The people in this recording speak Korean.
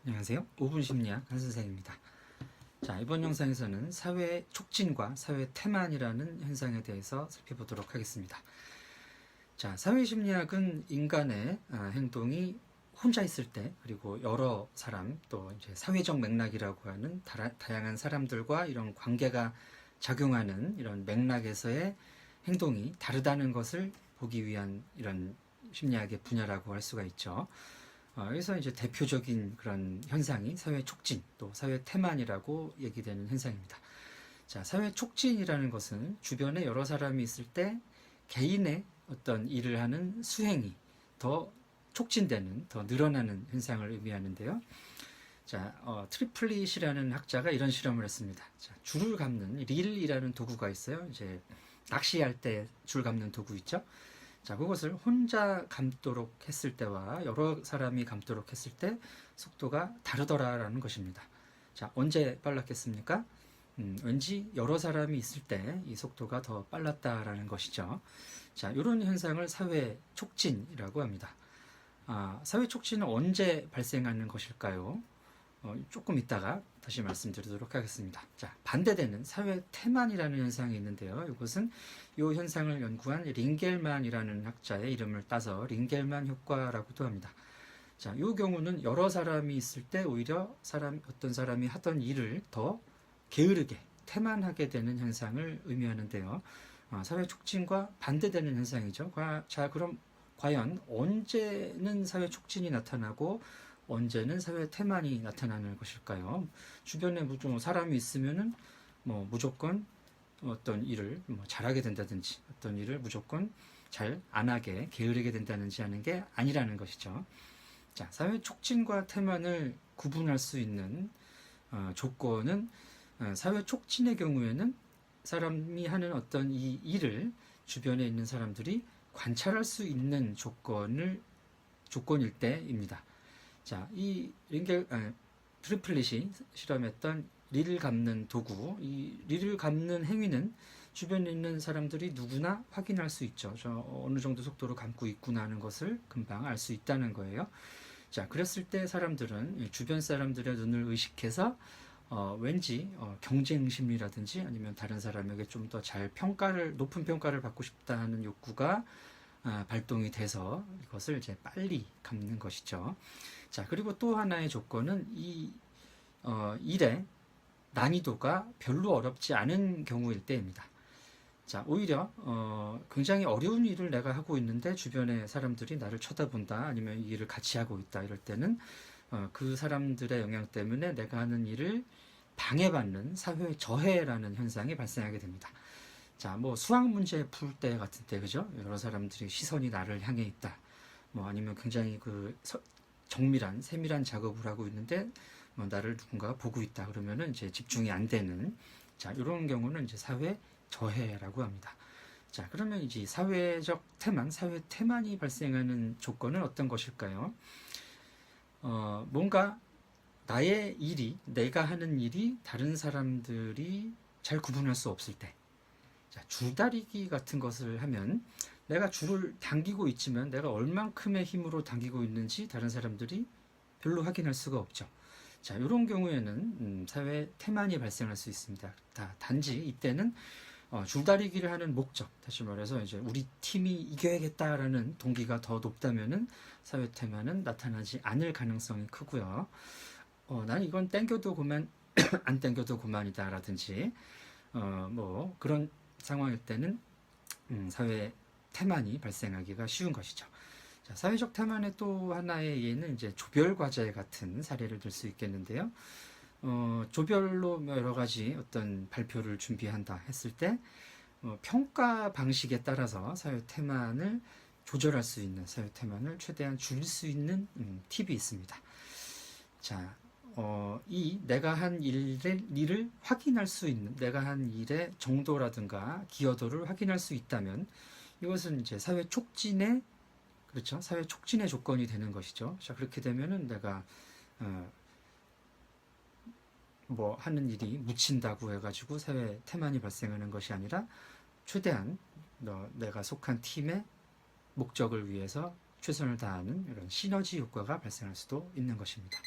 안녕하세요. 5분 심리학 한선생입니다. 자, 이번 영상에서는 사회 촉진과 사회 태만이라는 현상에 대해서 살펴보도록 하겠습니다. 자, 사회 심리학은 인간의 행동이 혼자 있을 때, 그리고 여러 사람, 또 이제 사회적 맥락이라고 하는 다양한 사람들과 이런 관계가 작용하는 이런 맥락에서의 행동이 다르다는 것을 보기 위한 이런 심리학의 분야라고 할 수가 있죠. 여기서 이제 대표적인 그런 현상이 사회 촉진, 또 사회 태만이라고 얘기되는 현상입니다. 자, 사회 촉진이라는 것은 주변에 여러 사람이 있을 때 개인의 어떤 일을 하는 수행이 더 촉진되는, 더 늘어나는 현상을 의미하는데요. 자, 트리플릿이라는 학자가 이런 실험을 했습니다. 자, 줄을 감는 릴이라는 도구가 있어요. 이제 낚시할 때 줄 감는 도구 있죠. 자, 그것을 혼자 감도록 했을 때와 여러 사람이 감도록 했을 때 속도가 다르더라라는 것입니다. 자, 언제 빨랐겠습니까? 왠지 여러 사람이 있을 때 이 속도가 더 빨랐다라는 것이죠. 자, 이런 현상을 사회 촉진이라고 합니다. 사회 촉진은 언제 발생하는 것일까요? 조금 이따가 다시 말씀드리도록 하겠습니다. 자, 반대되는 사회 태만이라는 현상이 있는데요. 이것은 이 현상을 연구한 링겔만이라는 학자의 이름을 따서 링겔만 효과라고도 합니다. 자, 이 경우는 여러 사람이 있을 때 오히려 어떤 사람이 하던 일을 더 게으르게, 태만하게 되는 현상을 의미하는데요. 사회 촉진과 반대되는 현상이죠. 자, 그럼 과연 언제는 사회 촉진이 나타나고 언제는 사회 태만이 나타나는 것일까요? 주변에 사람이 있으면은 무조건 어떤 일을 잘하게 된다든지 어떤 일을 무조건 잘 안 하게 게으르게 된다든지 하는 게 아니라는 것이죠. 자, 사회 촉진과 태만을 구분할 수 있는 조건은 사회 촉진의 경우에는 사람이 하는 어떤 이 일을 주변에 있는 사람들이 관찰할 수 있는 조건일 때입니다. 자, 이 트리플릿이 실험했던 릴을 감는 도구, 이 릴을 감는 행위는 주변에 있는 사람들이 누구나 확인할 수 있죠. 어느 정도 속도로 감고 있구나 하는 것을 금방 알 수 있다는 거예요. 자, 그랬을 때 사람들은 주변 사람들의 눈을 의식해서 왠지 경쟁 심리라든지 아니면 다른 사람에게 좀 더 높은 평가를 받고 싶다 하는 욕구가 발동이 돼서 이것을 이제 빨리 감는 것이죠. 자, 그리고 또 하나의 조건은 이 일의 난이도가 별로 어렵지 않은 경우일 때입니다. 자, 오히려 굉장히 어려운 일을 내가 하고 있는데 주변의 사람들이 나를 쳐다본다, 아니면 이 일을 같이 하고 있다, 이럴 때는 그 사람들의 영향 때문에 내가 하는 일을 방해받는 사회 저해라는 현상이 발생하게 됩니다. 자, 수학 문제 풀 때 같은 때, 그죠? 여러 사람들이 시선이 나를 향해 있다. 아니면 굉장히 세밀한 작업을 하고 있는데, 나를 누군가가 보고 있다. 그러면은 이제 집중이 안 되는, 자, 이런 경우는 이제 사회 저해라고 합니다. 자, 그러면 이제 사회적 태만, 사회 태만이 발생하는 조건은 어떤 것일까요? 뭔가 내가 하는 일이 다른 사람들이 잘 구분할 수 없을 때, 자, 줄다리기 같은 것을 하면 내가 줄을 당기고 있지만 내가 얼만큼의 힘으로 당기고 있는지 다른 사람들이 별로 확인할 수가 없죠. 자, 이런 경우에는 사회 태만이 발생할 수 있습니다. 단지 이때는 줄다리기를 하는 목적, 다시 말해서 이제 우리 팀이 이겨야겠다라는 동기가 더 높다면은 사회 태만은 나타나지 않을 가능성이 크고요. 난 이건 땡겨도 그만, 안 땡겨도 그만이다라든지 그런 상황일 때는 사회 태만이 발생하기가 쉬운 것이죠. 자, 사회적 태만의 또 하나의 예는 이제 조별 과제 같은 사례를 들 수 있겠는데요. 조별로 여러 가지 어떤 발표를 준비한다 했을 때 평가 방식에 따라서 사회 태만을 조절할 수 있는, 사회 태만을 최대한 줄일 수 있는 팁이 있습니다. 자, 내가 한 일을 확인할 수 있는, 내가 한 일의 정도라든가 기여도를 확인할 수 있다면 이것은 이제 사회 촉진의 조건이 되는 것이죠. 자, 그렇게 되면은 내가 하는 일이 묻힌다고 해가지고 사회 태만이 발생하는 것이 아니라 최대한 내가 속한 팀의 목적을 위해서 최선을 다하는 이런 시너지 효과가 발생할 수도 있는 것입니다.